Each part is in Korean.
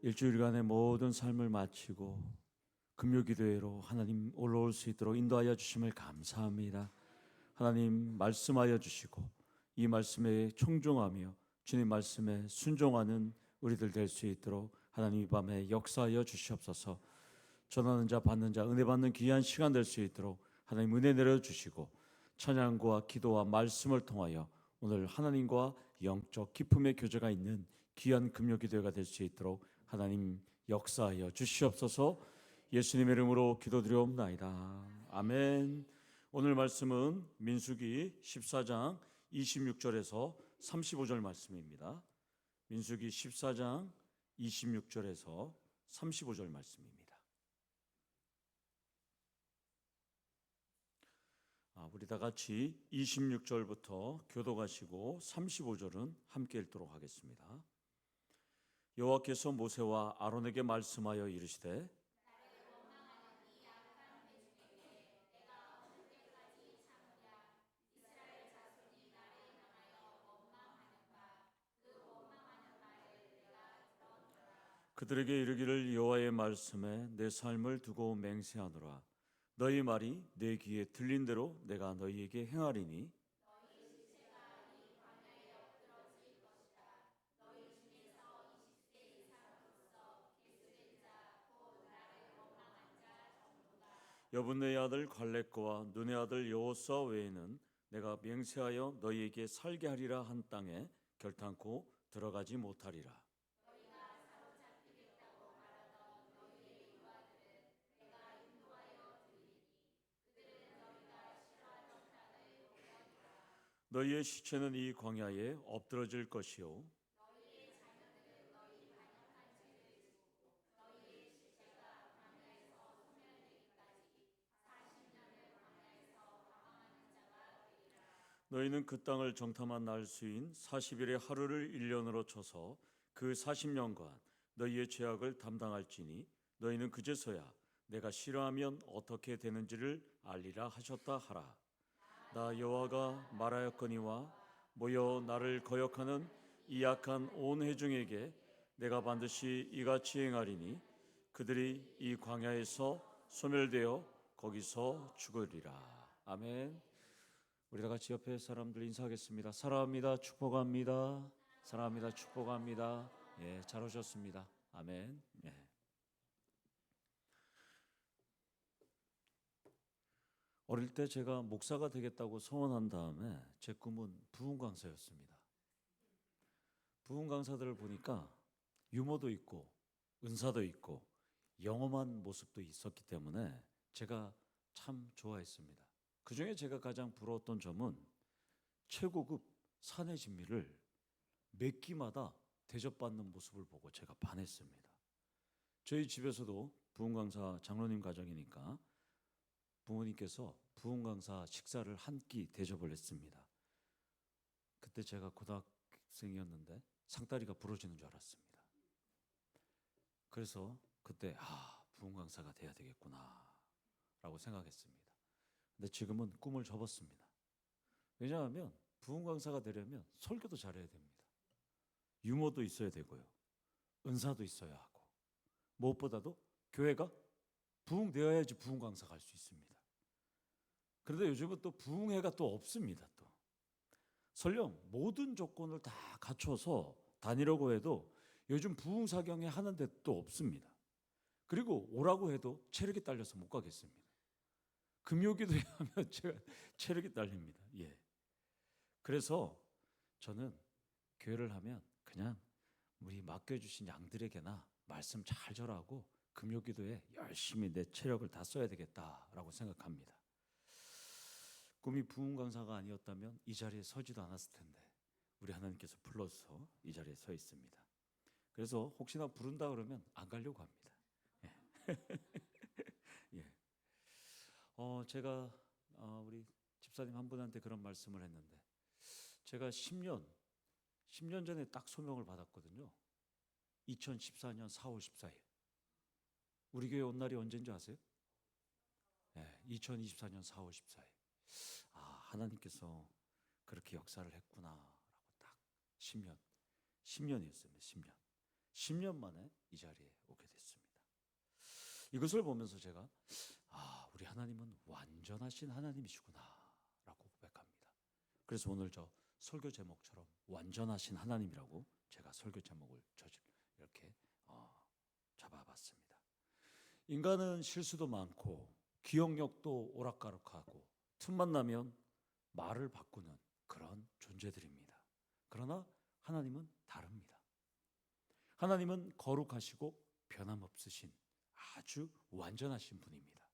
일주일간의 모든 삶을 마치고 금요기도회로 하나님 올라올 수 있도록 인도하여 주심을 감사합니다. 하나님 말씀하여 주시고 이 말씀에 청종하며 주님 말씀에 순종하는 우리들 될 수 있도록 하나님 이 밤에 역사하여 주시옵소서. 전하는 자 받는 자 은혜 받는 귀한 시간 될 수 있도록 하나님 은혜 내려주시고 찬양과 기도와 말씀을 통하여 오늘 하나님과 영적 기쁨의 교제가 있는 귀한 금요기도회가 될 수 있도록 하나님 역사하여 주시옵소서. 예수님의 이름으로 기도드리옵나이다. 아멘. 오늘 말씀은 민수기 14장 26절에서 35절 말씀입니다. 민수기 14장 26절에서 35절 말씀입니다. 우리 다 같이 26절부터 교독하시고 35절은 함께 읽도록 하겠습니다. 여호와께서 모세와 아론에게 말씀하여 이르시되 그들에게 이르기를 여호와의 말씀에 내 삶을 두고 맹세하노라. 너희 말이 내 귀에 들린 대로 내가 너희에게 행하리니 여분의 아들 갈렙과 눈의 아들 여호수아 외에는 내가 맹세하여 너희에게 살게 하리라 한 땅에 결탄코 들어가지 못하리라. 너희의 시체는 이 광야에 엎드러질 것이요 너희는 그 땅을 정탐한 날 수인 40일의 하루를 1년으로 쳐서 그 40년간 너희의 죄악을 담당할지니 너희는 그제서야 내가 싫어하면 어떻게 되는지를 알리라 하셨다 하라. 나 여호와가 말하였거니와 모여 나를 거역하는 이 악한 온 회중에게 내가 반드시 이같이 행하리니 그들이 이 광야에서 소멸되어 거기서 죽으리라. 아멘. 우리 다 같이 옆에 사람들 인사하겠습니다. 사랑합니다. 축복합니다. 사랑합니다. 축복합니다. 예, 잘 오셨습니다. 아멘. 예. 어릴 때 제가 목사가 되겠다고 소원한 다음에 제 꿈은 부흥 강사였습니다. 부흥 강사들을 보니까 유머도 있고 은사도 있고 영험한 모습도 있었기 때문에 제가 참 좋아했습니다. 그 중에 제가 가장 부러웠던 점은 최고급 사내 진미를 몇 끼마다 대접받는 모습을 보고 제가 반했습니다. 저희 집에서도 부흥 강사 장로님 가정이니까 부모님께서 부흥 강사 식사를 한 끼 대접을 했습니다. 그때 제가 고등학생이었는데 상다리가 부러지는 줄 알았습니다. 그래서 그때 부흥 강사가 돼야 되겠구나 라고 생각했습니다. 근데 지금은 꿈을 접었습니다. 왜냐하면 부흥 강사가 되려면 설교도 잘해야 됩니다. 유머도 있어야 되고요. 은사도 있어야 하고 무엇보다도 교회가 부흥되어야지 부흥 강사가 갈 수 있습니다. 그런데 요즘은 또 부흥회가 또 없습니다. 또 설령 모든 조건을 다 갖춰서 다니려고 해도 요즘 부흥 사경회 하는데 또 없습니다. 그리고 오라고 해도 체력이 딸려서 못 가겠습니다. 금요기도회 하면 제가 체력이 딸립니다. 예. 그래서 저는 교회를 하면 그냥 우리 맡겨주신 양들에게나 말씀 잘 전하고 금요기도에 열심히 내 체력을 다 써야 되겠다라고 생각합니다. 꿈이 부흥 강사가 아니었다면 이 자리에 서지도 않았을 텐데 우리 하나님께서 불러서 이 자리에 서 있습니다. 그래서 혹시나 부른다 그러면 안 가려고 합니다. 예. 예. 제가 우리 집사님 한 분한테 그런 말씀을 했는데 제가 10년 전에 딱 소명을 받았거든요. 2014년 4월 14일. 우리 교회 온 날이 언제인지 아세요? 네, 2024년 4월 14일. 하나님께서 그렇게 역사를 했구나라고 딱 10년이었습니다. 10년 만에 이 자리에 오게 됐습니다. 이것을 보면서 제가 우리 하나님은 완전하신 하나님이시구나라고 고백합니다. 그래서 오늘 저 설교 제목처럼 완전하신 하나님이라고 제가 설교 제목을 이렇게 잡아봤습니다. 인간은 실수도 많고 기억력도 오락가락하고 틈만 나면 말을 바꾸는 그런 존재들입니다. 그러나 하나님은 다릅니다. 하나님은 거룩하시고 변함없으신 아주 완전하신 분입니다.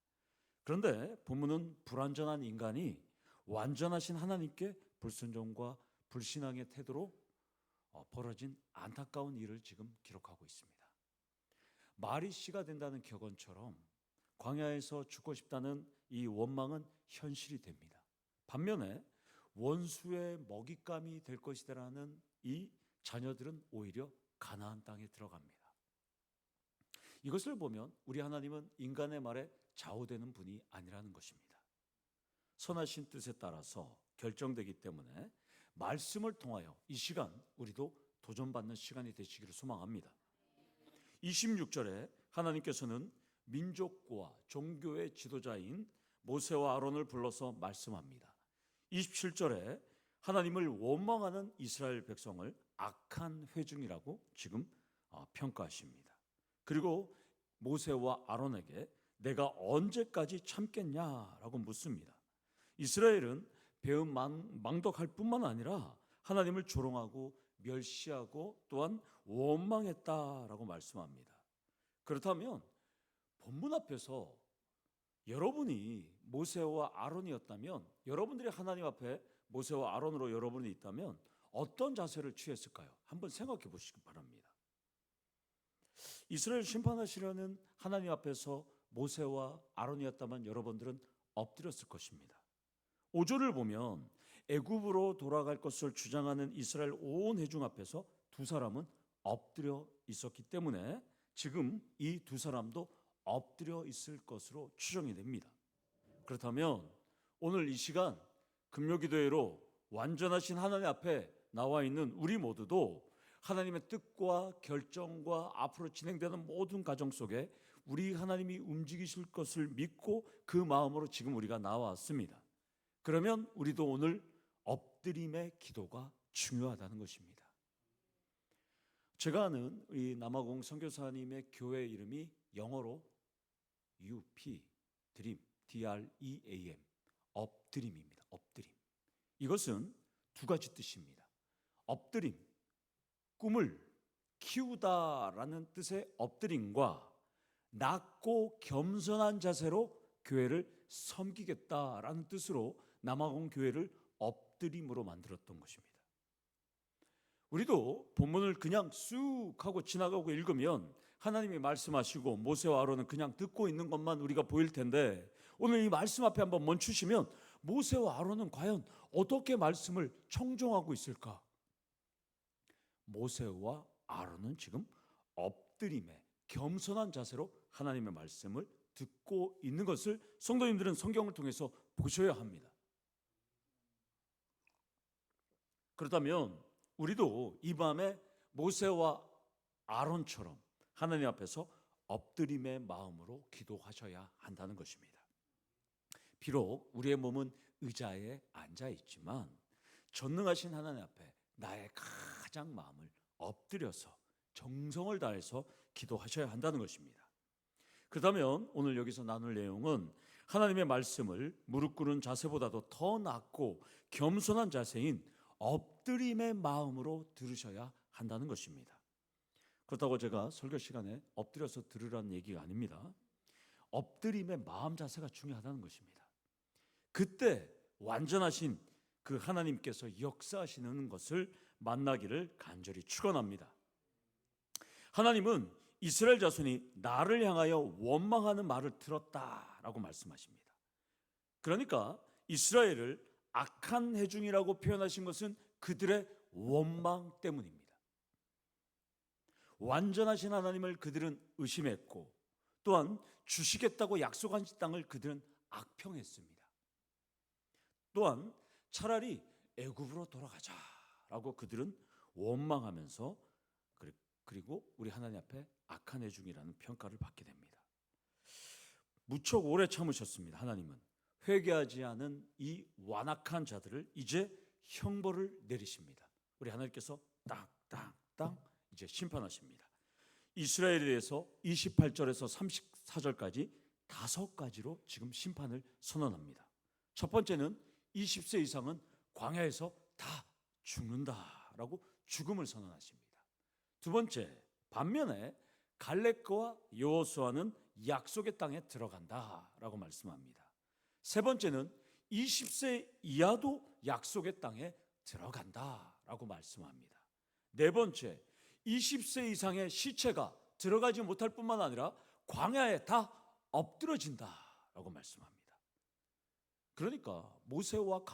그런데 본문은 불완전한 인간이 완전하신 하나님께 불순종과 불신앙의 태도로 벌어진 안타까운 일을 지금 기록하고 있습니다. 말이 씨가 된다는 격언처럼 광야에서 죽고 싶다는 이 원망은 현실이 됩니다. 반면에 원수의 먹잇감이 될 것이라는 이 자녀들은 오히려 가나안 땅에 들어갑니다. 이것을 보면 우리 하나님은 인간의 말에 좌우되는 분이 아니라는 것입니다. 선하신 뜻에 따라서 결정되기 때문에 말씀을 통하여 이 시간 우리도 도전받는 시간이 되시기를 소망합니다. 26절에 하나님께서는 민족과 종교의 지도자인 모세와 아론을 불러서 말씀합니다. 27절에 하나님을 원망하는 이스라엘 백성을 악한 회중이라고 지금 평가하십니다. 그리고 모세와 아론에게 내가 언제까지 참겠냐라고 묻습니다. 이스라엘은 배은망덕할 뿐만 아니라 하나님을 조롱하고 멸시하고 또한 원망했다라고 말씀합니다. 그렇다면 본문 앞에서 여러분이 모세와 아론이었다면, 여러분들이 하나님 앞에 모세와 아론으로 여러분이 있다면 어떤 자세를 취했을까요? 한번 생각해 보시기 바랍니다. 이스라엘 심판하시려는 하나님 앞에서 모세와 아론이었다면 여러분들은 엎드렸을 것입니다. 5절을 보면 애굽으로 돌아갈 것을 주장하는 이스라엘 온 회중 앞에서 두 사람은 엎드려 있었기 때문에 지금 이 두 사람도 엎드려 있을 것으로 추정이 됩니다. 그렇다면 오늘 이 시간 금요기도회로 완전하신 하나님 앞에 나와 있는 우리 모두도 하나님의 뜻과 결정과 앞으로 진행되는 모든 과정 속에 우리 하나님이 움직이실 것을 믿고 그 마음으로 지금 우리가 나왔습니다. 그러면 우리도 오늘 엎드림의 기도가 중요하다는 것입니다. 제가 아는 이 남아공 선교사님의 교회 이름이 영어로 UP 드림 DREAM 엎드림입니다. 엎드림. 이것은 두 가지 뜻입니다. 엎드림, 꿈을 키우다라는 뜻의 엎드림과 낮고 겸손한 자세로 교회를 섬기겠다라는 뜻으로 남아공 교회를 엎드림으로 만들었던 것입니다. 우리도 본문을 그냥 쑥 하고 지나가고 읽으면 하나님이 말씀하시고 모세와 아론은 그냥 듣고 있는 것만 우리가 보일 텐데, 오늘 이 말씀 앞에 한번 멈추시면 모세와 아론은 과연 어떻게 말씀을 청종하고 있을까? 모세와 아론은 지금 엎드림에 겸손한 자세로 하나님의 말씀을 듣고 있는 것을 성도님들은 성경을 통해서 보셔야 합니다. 그렇다면 우리도 이 밤에 모세와 아론처럼 하나님 앞에서 엎드림의 마음으로 기도하셔야 한다는 것입니다. 비록 우리의 몸은 의자에 앉아 있지만 전능하신 하나님 앞에 나의 가장 마음을 엎드려서 정성을 다해서 기도하셔야 한다는 것입니다. 그렇다면 오늘 여기서 나눌 내용은 하나님의 말씀을 무릎 꿇은 자세보다도 더 낮고 겸손한 자세인 엎드림의 마음으로 들으셔야 한다는 것입니다. 그렇다고 제가 설교 시간에 엎드려서 들으라는 얘기가 아닙니다. 엎드림의 마음 자세가 중요하다는 것입니다. 그때 완전하신 그 하나님께서 역사하시는 것을 만나기를 간절히 축원합니다. 하나님은 이스라엘 자손이 나를 향하여 원망하는 말을 들었다라고 말씀하십니다. 그러니까 이스라엘을 악한 회중이라고 표현하신 것은 그들의 원망 때문입니다. 완전하신 하나님을 그들은 의심했고 또한 주시겠다고 약속한 땅을 그들은 악평했습니다. 또한 차라리 애굽으로 돌아가자라고 그들은 원망하면서 그리고 우리 하나님 앞에 악한 애 중이라는 평가를 받게 됩니다. 무척 오래 참으셨습니다. 하나님은 회개하지 않은 이 완악한 자들을 이제 형벌을 내리십니다. 우리 하나님께서 땅땅땅 이제 심판하십니다. 이스라엘에 대해서 28절에서 34절까지 5가지로 지금 심판을 선언합니다. 첫 번째는 20세 이상은 광야에서 다 죽는다라고 죽음을 선언하십니다. 두 번째, 반면에 갈렙과 여호수아는 약속의 땅에 들어간다라고 말씀합니다. 세 번째는 20세 이하도 약속의 땅에 들어간다라고 말씀합니다. 네 번째, 20세 이상의 시체가 들어가지 못할 뿐만 아니라 광야에 다 엎드러진다라고 말씀합니다. 그러니까 모세와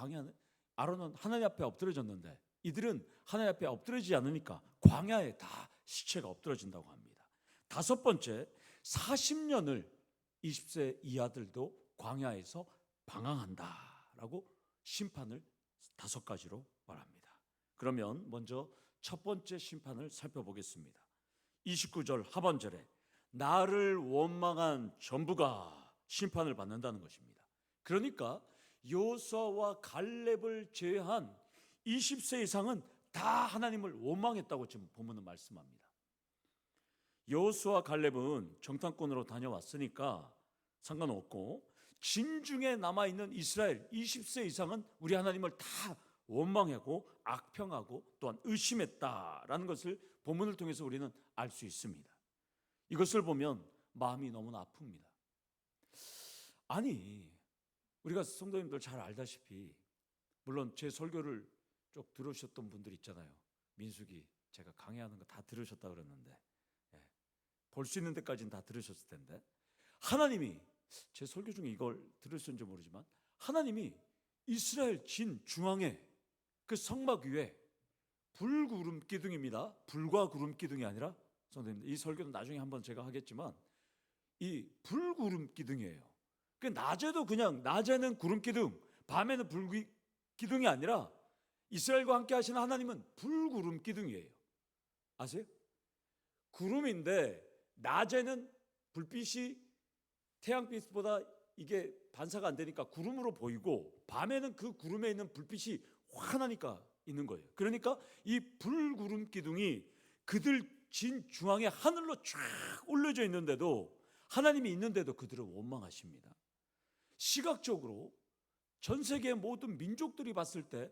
아론은 하나님 앞에 엎드러졌는데 이들은 하나님 앞에 엎드러지지 않으니까 광야에 다 시체가 엎드러진다고 합니다. 다섯 번째, 40년을 20세 이하들도 광야에서 방황한다라고 심판을 5가지로 말합니다. 그러면 먼저 첫 번째 심판을 살펴보겠습니다. 29절 하반절에 나를 원망한 전부가 심판을 받는다는 것입니다. 그러니까 여호수아와 갈렙을 제외한 20세 이상은 다 하나님을 원망했다고 지금 본문은 말씀합니다. 여호수아 갈렙은 정탐꾼으로 다녀왔으니까 상관없고 진중에 남아있는 이스라엘 20세 이상은 우리 하나님을 다 원망하고 악평하고 또한 의심했다라는 것을 본문을 통해서 우리는 알 수 있습니다. 이것을 보면 마음이 너무나 아픕니다. 아니, 우리가 성도님들 잘 알다시피 물론 제 설교를 쭉 들으셨던 분들 있잖아요. 민수기 제가 강의하는 거 다 들으셨다 그랬는데 볼 수 있는 데까지는 다 들으셨을 텐데 하나님이 제 설교 중에 이걸 들으셨는지 모르지만 하나님이 이스라엘 진 중앙에 그 성막 위에 불구름 기둥입니다. 불과 구름 기둥이 아니라 선생님 이 설교는 나중에 한번 제가 하겠지만 이 불구름 기둥이에요. 그 낮에도 그냥 낮에는 구름 기둥, 밤에는 불 기둥이 아니라 이스라엘과 함께 하시는 하나님은 불구름 기둥이에요. 아세요? 구름인데 낮에는 불빛이 태양빛보다 이게 반사가 안 되니까 구름으로 보이고 밤에는 그 구름에 있는 불빛이 환하니까 있는 거예요. 그러니까 이 불구름 기둥이 그들 진 중앙에 하늘로 쫙 올려져 있는데도 하나님이 있는데도 그들을 원망하십니다. 시각적으로 전 세계의 모든 민족들이 봤을 때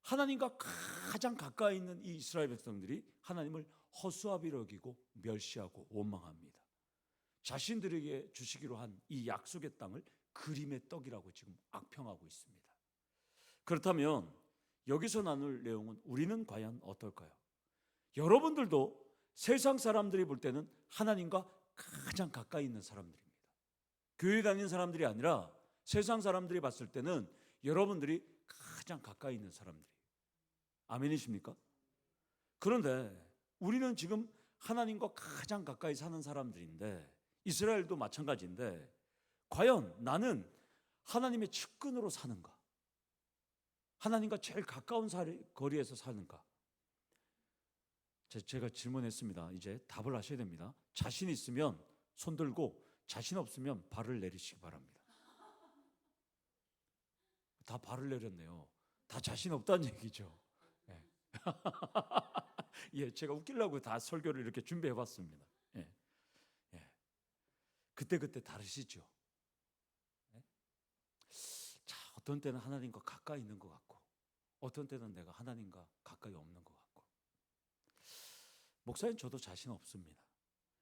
하나님과 가장 가까이 있는 이 이스라엘 백성들이 하나님을 허수아비로 여기고 멸시하고 원망합니다. 자신들에게 주시기로 한 이 약속의 땅을 그림의 떡이라고 지금 악평하고 있습니다. 그렇다면 여기서 나눌 내용은 우리는 과연 어떨까요? 여러분들도 세상 사람들이 볼 때는 하나님과 가장 가까이 있는 사람들입니다. 교회 다니는 사람들이 아니라 세상 사람들이 봤을 때는 여러분들이 가장 가까이 있는 사람들이에요. 아멘이십니까? 그런데 우리는 지금 하나님과 가장 가까이 사는 사람들인데 이스라엘도 마찬가지인데 과연 나는 하나님의 측근으로 사는가? 하나님과 제일 가까운 거리에서 사는가? 제가 질문했습니다. 이제 답을 하셔야 됩니다. 자신 있으면 손 들고 자신 없으면 발을 내리시기 바랍니다. 다 발을 내렸네요. 다 자신 없다는 얘기죠. 네. 예, 제가 웃기려고 다 설교를 이렇게 준비해봤습니다. 예. 예. 그때 다르시죠. 예? 자, 어떤 때는 하나님과 가까이 있는 것 같고, 어떤 때는 내가 하나님과 가까이 없는 것 같고. 목사님 저도 자신 없습니다.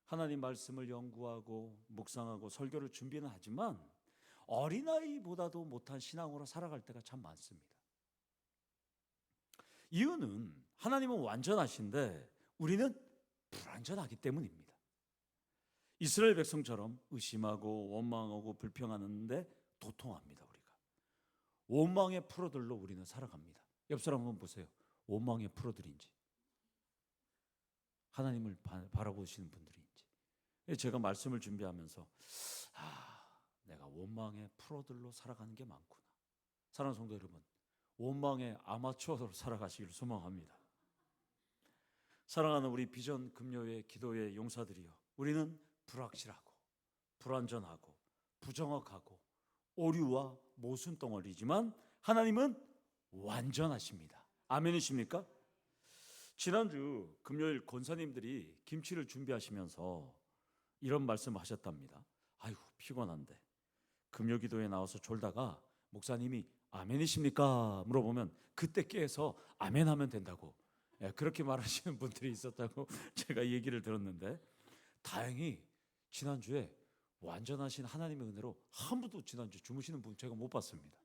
하나님 말씀을 연구하고 묵상하고 설교를 준비는 하지만 어린아이보다도 못한 신앙으로 살아갈 때가 참 많습니다. 이유는 하나님은 완전하신데 우리는 불완전하기 때문입니다. 이스라엘 백성처럼 의심하고 원망하고 불평하는데 도통합니다. 우리가 원망의 풀어들로 우리는 살아갑니다. 옆 사람 한번 보세요. 원망의 풀어들인지 하나님을 바라보시는 분들인지. 제가 말씀을 준비하면서 내가 원망의 프로들로 살아가는 게 많구나. 사랑하는 성도 여러분, 원망의 아마추어로 살아가시기를 소망합니다. 사랑하는 우리 비전 금요회 기도회 용사들이여, 우리는 불확실하고 불완전하고 부정확하고 오류와 모순 덩어리지만 하나님은 완전하십니다. 아멘이십니까? 지난주 금요일 권사님들이 김치를 준비하시면서 이런 말씀하셨답니다. 아이고 피곤한데 금요 기도에 나와서 졸다가 목사님이 아멘이십니까? 물어보면 그때 깨서 아멘하면 된다고, 그렇게 말하시는 분들이 있었다고 제가 얘기를 들었는데, 다행히 지난주에 완전하신 하나님의 은혜로 한 분도 지난주 주무시는 분 제가 못 봤습니다.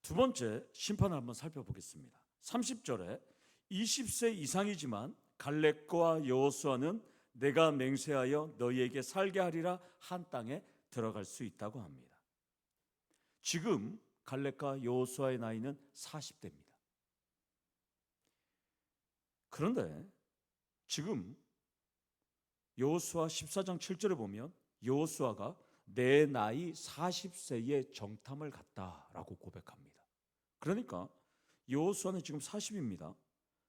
두 번째 심판을 한번 살펴보겠습니다. 30절에 20세 이상이지만 갈렙과 여호수아는 내가 맹세하여 너희에게 살게 하리라 한 땅에 들어갈 수 있다고 합니다. 지금 갈렙과 여호수아의 나이는 40대입니다. 그런데 지금 여호수아 14장 7절에 보면 여호수아가 내 나이 40세에 정탐을 갔다라고 고백합니다. 그러니까 여호수아는 지금 40입니다.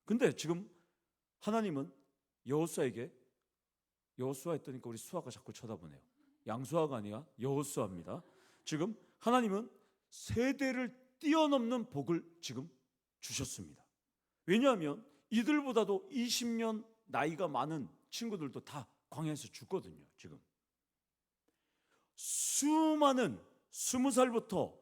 근데 지금 하나님은 여호수아에게, 여호수아 했더니까 우리 수아가 자꾸 쳐다보네요. 양수아가 아니라 여호수아입니다. 지금 하나님은 세대를 뛰어넘는 복을 지금 주셨습니다. 왜냐하면 이들보다도 20년 나이가 많은 친구들도 다 광야에서 죽거든요. 지금 수많은 20살부터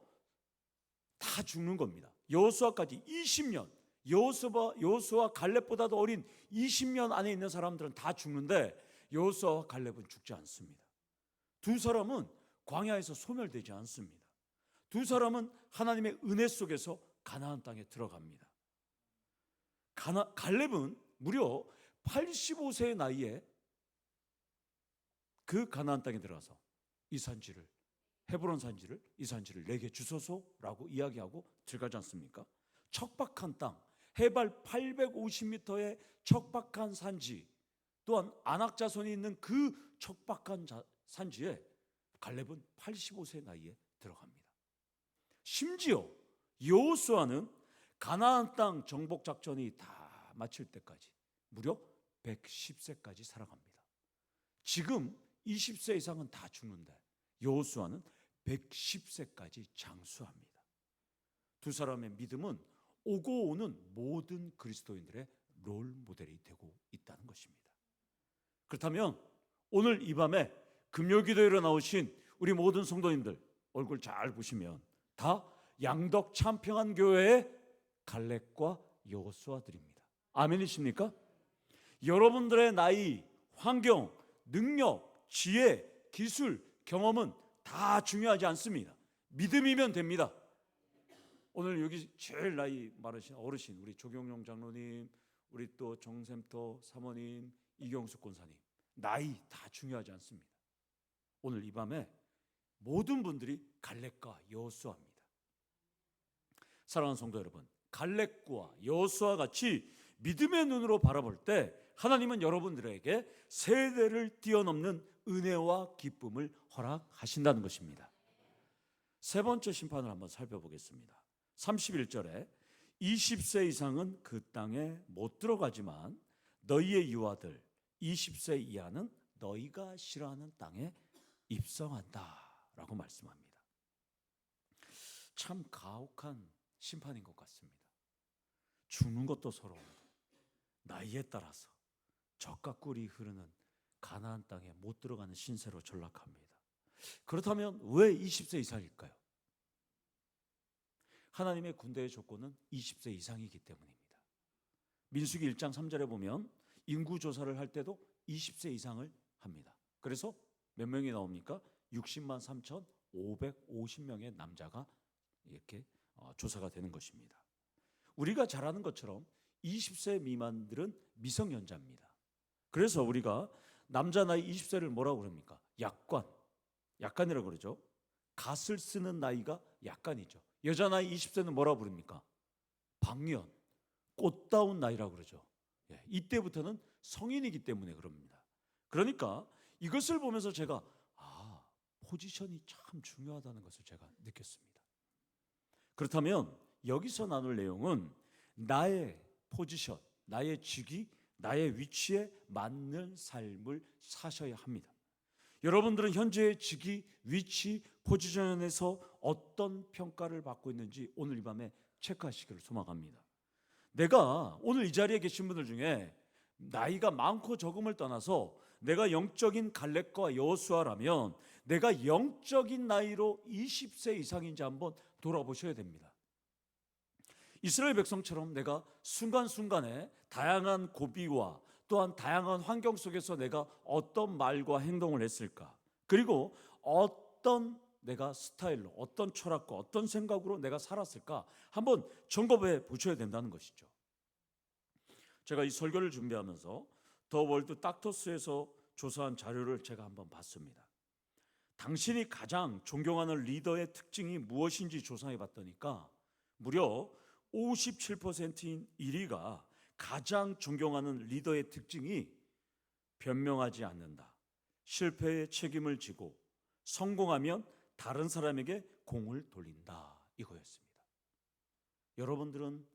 다 죽는 겁니다. 여호수아까지 20년, 여호수아 갈렙보다도 어린 20년 안에 있는 사람들은 다 죽는데 여호수아와 갈렙은 죽지 않습니다. 두 사람은 광야에서 소멸되지 않습니다. 두 사람은 하나님의 은혜 속에서 가나안 땅에 들어갑니다. 갈렙은 무려 85세의 나이에 그 가나안 땅에 들어가서 이 산지를, 헤브론 산지를, 이 산지를 내게 주소서라고 이야기하고 들어가지 않습니까? 척박한 땅, 해발 850m의 척박한 산지, 또한 아낙 자손이 있는 그 척박한 산지에 갈렙은 85세 나이에 들어갑니다. 심지어 여호수아는 가나안 땅 정복 작전이 다 마칠 때까지 무려 110세까지 살아갑니다. 지금 20세 이상은 다 죽는데 여호수아는 110세까지 장수합니다. 두 사람의 믿음은 오고 오는 모든 그리스도인들의 롤 모델이 되고 있다는 것입니다. 그렇다면 오늘 이 밤에 금요기도회로 나오신 우리 모든 성도님들 얼굴 잘 보시면 다 양덕 참평한 교회의 갈렙과 여호수아들입니다. 아멘이십니까? 여러분들의 나이, 환경, 능력, 지혜, 기술, 경험은 다 중요하지 않습니다. 믿음이면 됩니다. 오늘 여기 제일 나이 많으신 어르신 우리 조경용 장로님, 우리 또 정샘터 사모님, 이경숙 권사님, 나이 다 중요하지 않습니다. 오늘 이 밤에 모든 분들이 갈렙과 여호수아입니다. 사랑하는 성도 여러분, 갈렙과 여호수아 같이 믿음의 눈으로 바라볼 때 하나님은 여러분들에게 세대를 뛰어넘는 은혜와 기쁨을 허락하신다는 것입니다. 세 번째 심판을 한번 살펴보겠습니다. 31절에 20세 이상은 그 땅에 못 들어가지만 너희의 유아들 20세 이하는 너희가 싫어하는 땅에 입성한다 라고 말씀합니다. 참 가혹한 심판인 것 같습니다. 죽는 것도 서러운데 나이에 따라서 젖과 꿀이 흐르는 가나안 땅에 못 들어가는 신세로 전락합니다. 그렇다면 왜 20세 이상일까요? 하나님의 군대의 조건은 20세 이상이기 때문입니다. 민수기 1장 3절에 보면 인구 조사를 할 때도 20세 이상을 합니다. 그래서 몇 명이 나옵니까? 60만 3,550명의 남자가 이렇게 조사가 되는 것입니다. 우리가 잘 아는 것처럼 20세 미만들은 미성년자입니다. 그래서 우리가 남자 나이 20세를 뭐라고 그럽니까? 약관이라고 그러죠. 갓을 쓰는 나이가 약관이죠. 여자 나이 20세는 뭐라고 부릅니까? 방년, 꽃다운 나이라고 그러죠. 이때부터는 성인이기 때문에 그럽니다. 그러니까 이것을 보면서 제가 포지션이 참 중요하다는 것을 제가 느꼈습니다. 그렇다면 여기서 나눌 내용은 나의 포지션, 나의 직위, 나의 위치에 맞는 삶을 사셔야 합니다. 여러분들은 현재의 직위, 위치, 포지션에서 어떤 평가를 받고 있는지 오늘 이 밤에 체크하시기를 소망합니다. 내가 오늘 이 자리에 계신 분들 중에 나이가 많고 적음을 떠나서 내가 영적인 갈렙과 여호수아라면 내가 영적인 나이로 20세 이상인지 한번 돌아보셔야 됩니다. 이스라엘 백성처럼 내가 순간순간에 다양한 고비와 또한 다양한 환경 속에서 내가 어떤 말과 행동을 했을까? 그리고 어떤 내가 스타일로, 어떤 철학과 어떤 생각으로 내가 살았을까? 한번 점검해 보셔야 된다는 것이죠. 제가 이 설교를 준비하면서 더 월드 닥터스에서 조사한 자료를 제가 한번 봤습니다. 당신이 가장 존경하는 리더의 특징이 무엇인지 조사해 봤더니까 무려 57%인 1위가 가장 존경하는 리더의 특징이 변명하지 않는다, 실패의 책임을 지고 성공하면 다른 사람에게 공을 돌린다, 이거였습니다. 여러분들은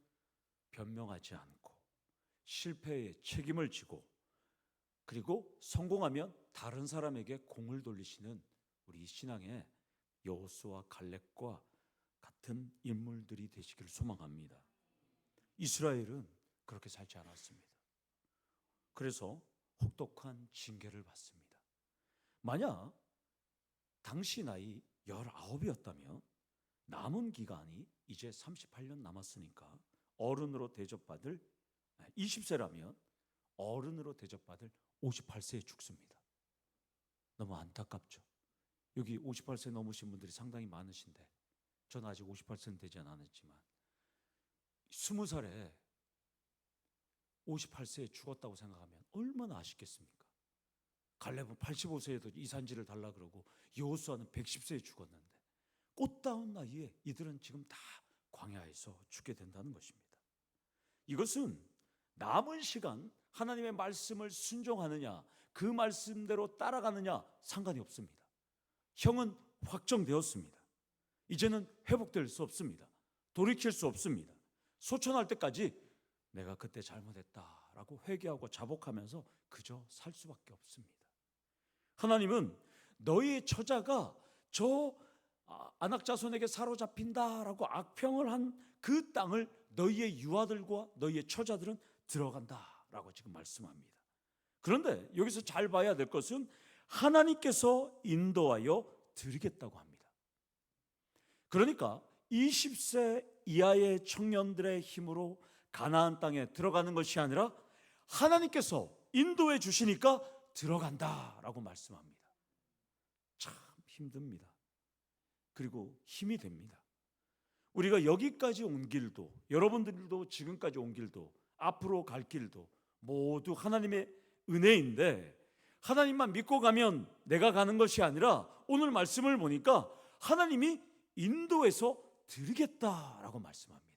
변명하지 않고 실패의 책임을 지고 그리고 성공하면 다른 사람에게 공을 돌리시는 우리 신앙의 여호수아 갈렙과 같은 인물들이 되시기를 소망합니다. 이스라엘은 그렇게 살지 않았습니다. 그래서 혹독한 징계를 받습니다. 만약 당시 나이 19이었다면 남은 기간이 이제 38년 남았으니까 어른으로 대접받을 20세라면 어른으로 대접받을 58세에 죽습니다. 너무 안타깝죠. 여기 58세 넘으신 분들이 상당히 많으신데 저는 아직 58세는 되지 않았지만 20살에 58세에 죽었다고 생각하면 얼마나 아쉽겠습니까? 갈렙은 85세에도 이산지를 달라 그러고 여호수아는 110세에 죽었는데 꽃다운 나이에 이들은 지금 다 광야에서 죽게 된다는 것입니다. 이것은 남은 시간 하나님의 말씀을 순종하느냐 그 말씀대로 따라가느냐 상관이 없습니다. 형은 확정되었습니다. 이제는 회복될 수 없습니다. 돌이킬 수 없습니다. 소천할 때까지 내가 그때 잘못했다라고 회개하고 자복하면서 그저 살 수밖에 없습니다. 하나님은 너희의 처자가 저 안악자손에게 사로잡힌다라고 악평을 한 그 땅을 너희의 유아들과 너희의 처자들은 들어간다라고 지금 말씀합니다. 그런데 여기서 잘 봐야 될 것은 하나님께서 인도하여 드리겠다고 합니다. 그러니까 20세 이하의 청년들의 힘으로 가나안 땅에 들어가는 것이 아니라 하나님께서 인도해 주시니까 들어간다라고 말씀합니다. 참 힘듭니다. 그리고 힘이 됩니다. 우리가 여기까지 온 길도 여러분들도 지금까지 온 길도 앞으로 갈 길도 모두 하나님의 은혜인데 하나님만 믿고 가면 내가 가는 것이 아니라 오늘 말씀을 보니까 하나님이 인도해서 드리겠다라고 말씀합니다.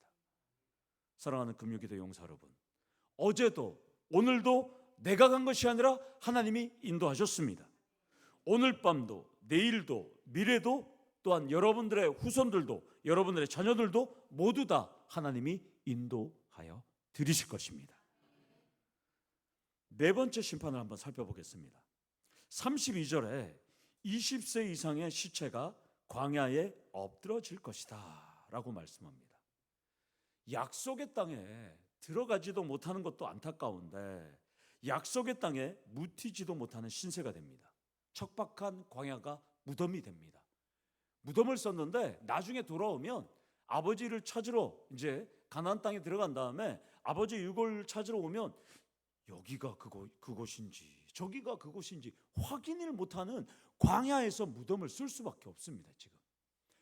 사랑하는 금요기도 용사 여러분, 어제도 오늘도 내가 간 것이 아니라 하나님이 인도하셨습니다. 오늘 밤도 내일도 미래도 또한 여러분들의 후손들도 여러분들의 자녀들도 모두 다 하나님이 인도하여 드리실 것입니다. 네 번째 심판을 한번 살펴보겠습니다. 32절에 20세 이상의 시체가 광야에 엎드러질 것이다 라고 말씀합니다. 약속의 땅에 들어가지도 못하는 것도 안타까운데 약속의 땅에 묻히지도 못하는 신세가 됩니다. 척박한 광야가 무덤이 됩니다. 무덤을 썼는데 나중에 돌아오면 아버지를 찾으러 이제 가나안 땅에 들어간 다음에 아버지 유골을 찾으러 오면 여기가 그곳인지 저기가 그곳인지 확인을 못하는 광야에서 무덤을 쓸 수밖에 없습니다. 지금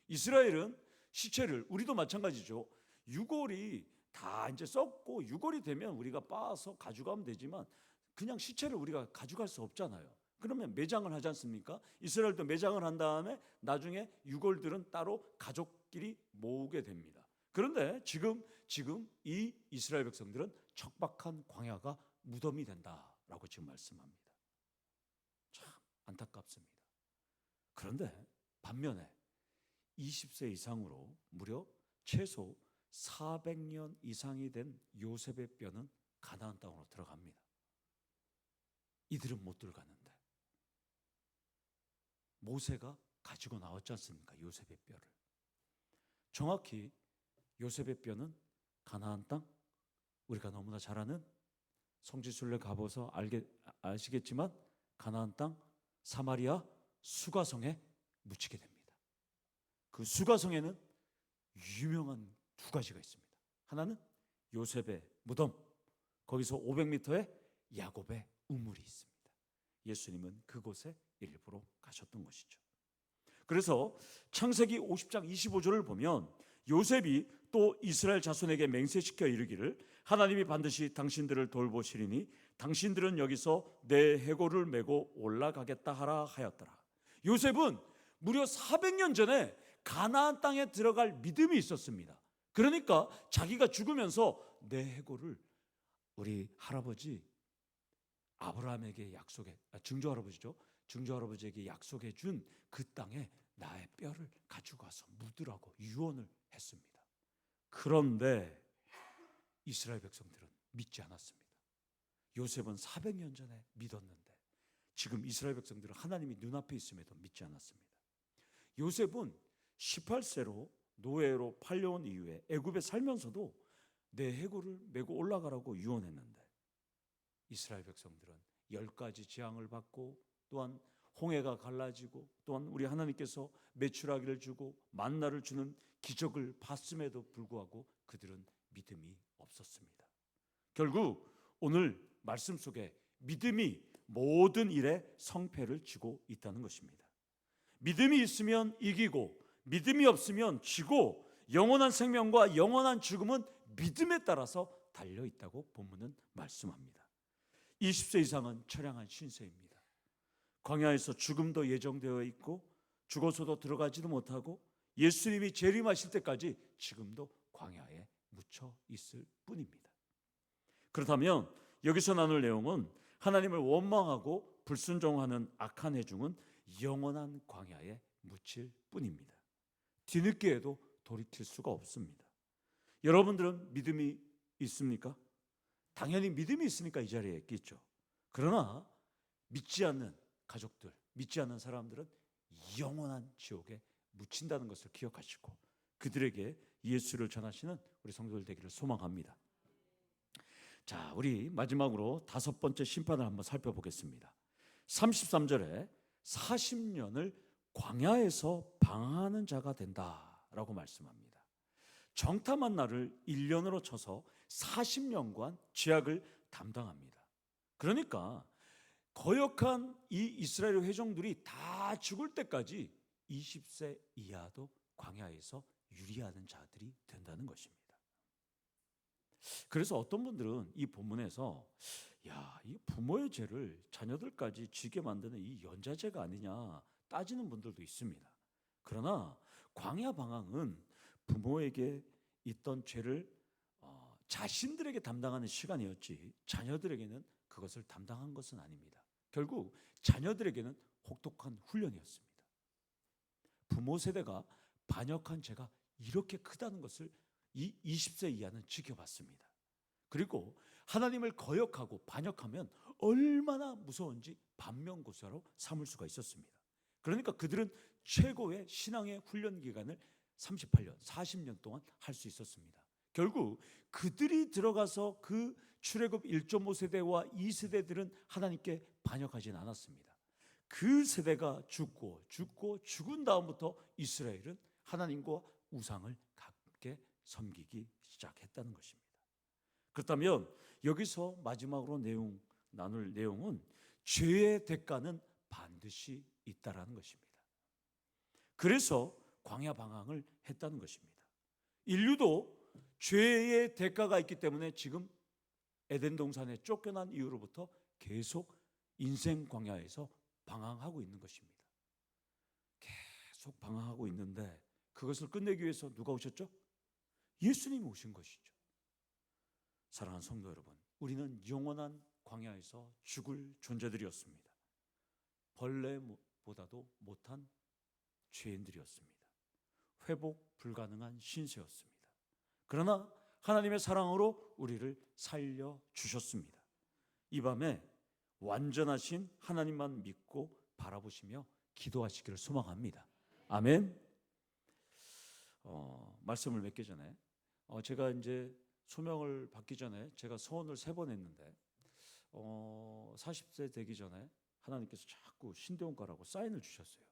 이스라엘은 시체를 우리도 마찬가지죠. 유골이 다 이제 썩고 유골이 되면 우리가 빻아서 가져가면 되지만 그냥 시체를 우리가 가져갈 수 없잖아요. 그러면 매장을 하지 않습니까? 이스라엘도 매장을 한 다음에 나중에 유골들은 따로 가족끼리 모으게 됩니다. 그런데 지금 이 이스라엘 백성들은 척박한 광야가 무덤이 된다라고 지금 말씀합니다. 참 안타깝습니다. 그런데 반면에 20세 이상으로 무려 최소 400년 이상이 된 요셉의 뼈는 가나안 땅으로 들어갑니다. 이들은 못 들어가는데 모세가 가지고 나왔지 않습니까? 요셉의 뼈를. 정확히 요셉의 뼈는 가나안 땅, 우리가 너무나 잘 아는 성지순례 가보서 아시겠지만 가나안 땅 사마리아 수가성에 묻히게 됩니다. 그 수가성에는 유명한 두 가지가 있습니다. 하나는 요셉의 무덤, 거기서 500m에 야곱의 우물이 있습니다. 예수님은 그곳에 일부러 가셨던 것이죠. 그래서 창세기 50장 25절을 보면 요셉이 또 이스라엘 자손에게 맹세시켜 이르기를 하나님이 반드시 당신들을 돌보시리니 당신들은 여기서 내 해골을 메고 올라가겠다 하라 하였더라. 요셉은 무려 400년 전에 가나안 땅에 들어갈 믿음이 있었습니다. 그러니까 자기가 죽으면서 내 해골을 우리 할아버지 아브라함에게 증조할아버지죠. 증조할아버지에게 약속해 준 그 땅에 나의 뼈를 가지고 와서 묻으라고 유언을 했습니다. 그런데 이스라엘 백성들은 믿지 않았습니다. 요셉은 400년 전에 믿었는데 지금 이스라엘 백성들은 하나님이 눈앞에 있음에도 믿지 않았습니다. 요셉은 18세로 노예로 팔려온 이후에 애굽에 살면서도 내 해골을 메고 올라가라고 유언했는데 이스라엘 백성들은 10가지 재앙을 받고 또한 홍해가 갈라지고 또한 우리 하나님께서 메추라기를 주고 만나를 주는 기적을 봤음에도 불구하고 그들은 믿음이 없었습니다. 결국 오늘 말씀 속에 믿음이 모든 일에 성패를 지고 있다는 것입니다. 믿음이 있으면 이기고 믿음이 없으면 지고 영원한 생명과 영원한 죽음은 믿음에 따라서 달려있다고 본문은 말씀합니다. 20세 이상은 처량한 신세입니다. 광야에서 죽음도 예정되어 있고 죽어서도 들어가지도 못하고 예수님이 재림하실 때까지 지금도 광야에 묻혀 있을 뿐입니다. 그렇다면 여기서 나눌 내용은 하나님을 원망하고 불순종하는 악한 회중은 영원한 광야에 묻힐 뿐입니다. 뒤늦게에도 돌이킬 수가 없습니다. 여러분들은 믿음이 있습니까? 당연히 믿음이 있으니까 이 자리에 있겠죠. 그러나 믿지 않는 가족들, 믿지 않는 사람들은 영원한 지옥에 묻힌다는 것을 기억하시고 그들에게 예수를 전하시는 우리 성도들 되기를 소망합니다. 자, 우리 마지막으로 5번째 심판을 한번 살펴보겠습니다. 33절에 40년을 광야에서 방황하는 자가 된다라고 말씀합니다. 정탐한 날을 1년으로 쳐서 40년간 죄악을 담당합니다. 그러니까 거역한 이 이스라엘 회종들이 다 죽을 때까지 20세 이하도 광야에서 유리하는 자들이 된다는 것입니다. 그래서 어떤 분들은 이 본문에서 이 부모의 죄를 자녀들까지 지게 만드는 이 연좌죄가 아니냐 따지는 분들도 있습니다. 그러나 광야 방황은 부모에게 있던 죄를 자신들에게 담당하는 시간이었지 자녀들에게는 그것을 담당한 것은 아닙니다. 결국 자녀들에게는 혹독한 훈련이었습니다. 부모 세대가 반역한 죄가 이렇게 크다는 것을 이 20세 이하는 지켜봤습니다. 그리고 하나님을 거역하고 반역하면 얼마나 무서운지 반면교사로 삼을 수가 있었습니다. 그러니까 그들은 최고의 신앙의 훈련 기간을 38년, 40년 동안 할 수 있었습니다. 결국 그들이 들어가서 그 출애굽 1.5세대와 2세대들은 하나님께 반역하진 않았습니다. 그 세대가 죽은 다음부터 이스라엘은 하나님과 우상을 함께 섬기기 시작했다는 것입니다. 그렇다면 여기서 마지막으로 나눌 내용은 죄의 대가는 반드시 있다라는 것입니다. 그래서 광야 방황을 했다는 것입니다. 인류도 죄의 대가가 있기 때문에 지금 에덴 동산에 쫓겨난 이후로부터 계속 인생 광야에서 방황하고 있는 것입니다. 계속 방황하고 있는데 그것을 끝내기 위해서 누가 오셨죠? 예수님이 오신 것이죠. 사랑하는 성도 여러분, 우리는 영원한 광야에서 죽을 존재들이었습니다. 벌레보다도 못한 죄인들이었습니다. 회복 불가능한 신세였습니다. 그러나 하나님의 사랑으로 우리를 살려주셨습니다. 이 밤에 완전하신 하나님만 믿고 바라보시며 기도하시기를 소망합니다. 아멘. 말씀을 맺기 전에 제가 이제 소명을 받기 전에 제가 서원을 3번 했는데 40세 되기 전에 하나님께서 자꾸 신대원가라고 사인을 주셨어요.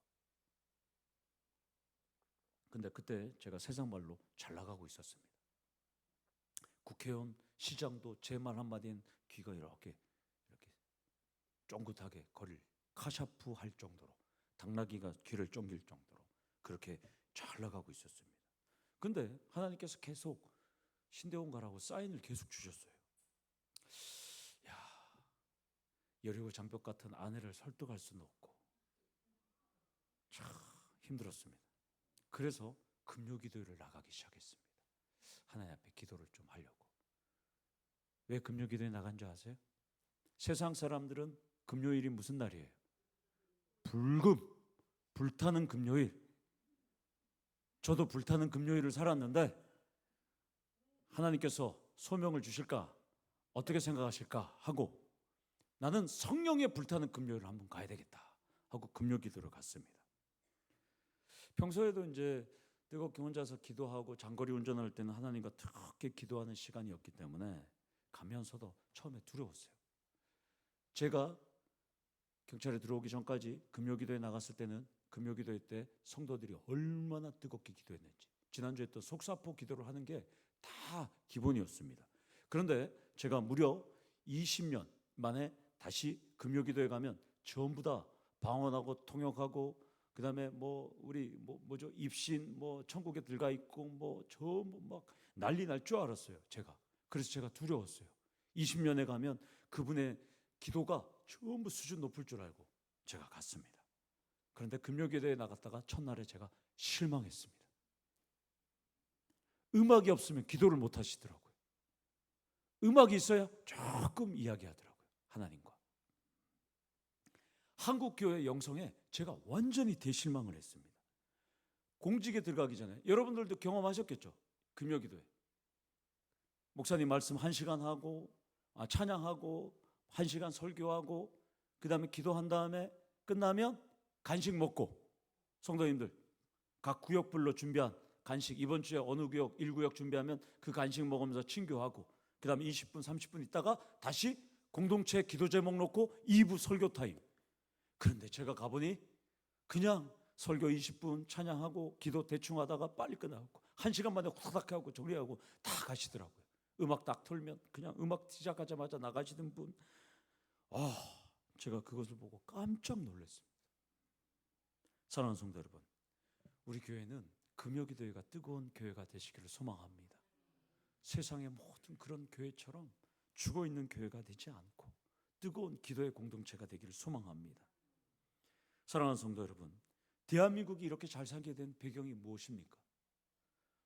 근데 그때 제가 세상 말로 잘 나가고 있었습니다. 국회의원, 시장도 제 말 한마디엔 귀가 이렇게 쫑긋하게 거릴 카샤프 할 정도로, 당나귀가 귀를 쫑길 정도로 그렇게 잘 나가고 있었습니다. 근데 하나님께서 계속 신대원가라고 사인을 계속 주셨어요. 여리고 장벽 같은 아내를 설득할 수는 없고 참 힘들었습니다. 그래서 금요기도회를 나가기 시작했습니다. 하나님 앞에 기도를 좀 하려고. 왜 금요기도회 나간 줄 아세요? 세상 사람들은 금요일이 무슨 날이에요? 불타는 금요일. 저도 불타는 금요일을 살았는데 하나님께서 소명을 주실까? 어떻게 생각하실까? 하고 나는 성령의 불타는 금요일을 한번 가야 되겠다 하고 금요기도를 갔습니다. 평소에도 이제 뜨겁게 혼자서 기도하고 장거리 운전할 때는 하나님과 특히 기도하는 시간이었기 때문에 가면서도 처음에 두려웠어요. 제가 경찰에 들어오기 전까지 금요기도에 나갔을 때는 금요기도회 때 성도들이 얼마나 뜨겁게 기도했는지, 지난주에 또 속사포 기도를 하는 게 다 기본이었습니다. 그런데 제가 무려 20년 만에 다시 금요기도에 가면 전부 다 방언하고 통역하고 그다음에 우리 입신 천국에 들어가 있고 전부 막 난리 날 줄 알았어요. 그래서 제가 두려웠어요. 20년에 가면 그분의 기도가 전부 수준 높을 줄 알고 제가 갔습니다. 그런데 금요기도에 나갔다가 첫날에 제가 실망했습니다. 음악이 없으면 기도를 못 하시더라고요. 음악이 있어야 조금 이야기하더라고요. 하나님과. 한국교회 영성에 제가 완전히 대실망을 했습니다. 공직에 들어가기 전에 여러분들도 경험하셨겠죠? 금요기도에 목사님 말씀 1시간 하고 찬양하고 1시간 설교하고 그 다음에 기도한 다음에 끝나면 간식 먹고, 성도님들 각 구역별로 준비한 간식, 이번 주에 어느 구역 1구역 준비하면 그 간식 먹으면서 친교하고 그 다음에 20분 30분 있다가 다시 공동체 기도 제목 놓고 2부 설교 타임. 그런데 제가 가보니 그냥 설교 20분 찬양하고 기도 대충 하다가 빨리 끝나고 1시간 만에 후다닥 하고 조리하고 다 가시더라고요. 음악 딱 틀면 그냥 음악 시작하자마자 나가시는 분. 제가 그것을 보고 깜짝 놀랐습니다. 사랑하는 성도 여러분, 우리 교회는 금요기도회가 뜨거운 교회가 되시기를 소망합니다. 세상의 모든 그런 교회처럼 죽어있는 교회가 되지 않고 뜨거운 기도의 공동체가 되기를 소망합니다. 사랑하는 성도 여러분, 대한민국이 이렇게 잘 살게 된 배경이 무엇입니까?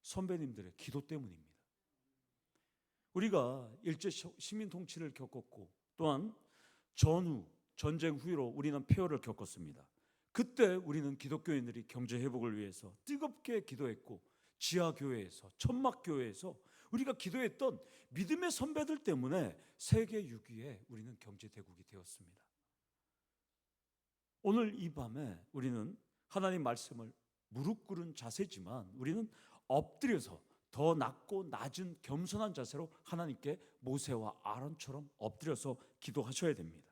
선배님들의 기도 때문입니다. 우리가 일제 시민 통치를 겪었고 또한 전쟁 후로 우리는 폐허를 겪었습니다. 그때 우리는 기독교인들이 경제 회복을 위해서 뜨겁게 기도했고 지하교회에서 천막교회에서 우리가 기도했던 믿음의 선배들 때문에 세계 6위에 우리는 경제대국이 되었습니다. 오늘 이 밤에 우리는 하나님 말씀을 무릎 꿇은 자세지만 우리는 엎드려서 더 낮고 낮은 겸손한 자세로 하나님께 모세와 아론처럼 엎드려서 기도하셔야 됩니다.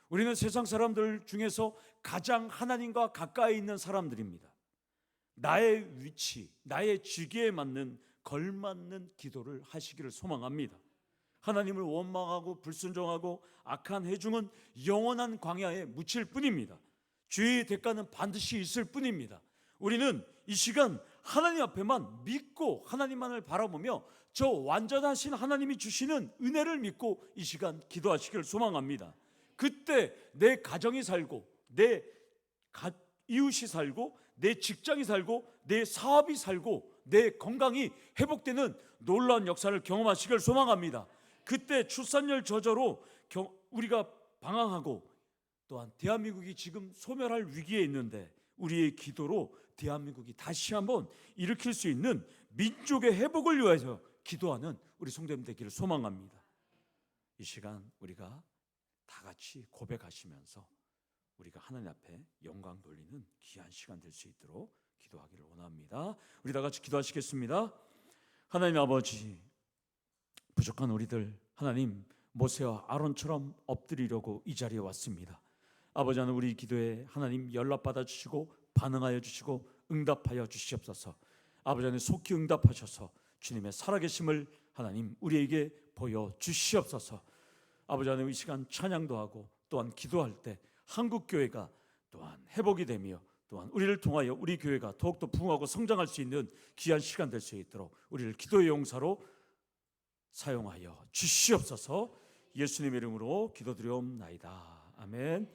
우리는 세상 사람들 중에서 가장 하나님과 가까이 있는 사람들입니다. 나의 위치, 나의 직위에 맞는 걸맞는 기도를 하시기를 소망합니다. 하나님을 원망하고 불순종하고 악한 해중은 영원한 광야에 묻힐 뿐입니다. 죄의 대가는 반드시 있을 뿐입니다. 우리는 이 시간 하나님 앞에만 믿고 하나님만을 바라보며 저 완전하신 하나님이 주시는 은혜를 믿고 이 시간 기도하시기를 소망합니다. 그때 내 가정이 살고 내 이웃이 살고 내 직장이 살고 내 사업이 살고 내 건강이 회복되는 놀라운 역사를 경험하시기를 소망합니다. 그때 출산율 저조로 우리가 방황하고 또한 대한민국이 지금 소멸할 위기에 있는데 우리의 기도로 대한민국이 다시 한번 일으킬 수 있는 민족의 회복을 위해서 기도하는 우리 성도님 되기를 소망합니다. 이 시간 우리가 다 같이 고백하시면서 우리가 하나님 앞에 영광 돌리는 귀한 시간 될 수 있도록 기도하기를 원합니다. 우리 다 같이 기도하시겠습니다. 하나님 아버지, 부족한 우리들 하나님 모세와 아론처럼 엎드리려고 이 자리에 왔습니다. 아버지 하나님, 우리 기도에 하나님 연락받아 주시고 반응하여 주시고 응답하여 주시옵소서. 아버지 하나님, 속히 응답하셔서 주님의 살아계심을 하나님 우리에게 보여주시옵소서. 아버지 하나님, 이 시간 찬양도 하고 또한 기도할 때 한국교회가 또한 회복이 되며 또한 우리를 통하여 우리 교회가 더욱더 부흥하고 성장할 수 있는 귀한 시간 될 수 있도록 우리를 기도의 용사로 사용하여 주시옵소서. 예수님의 이름으로 기도드리옵나이다. 아멘.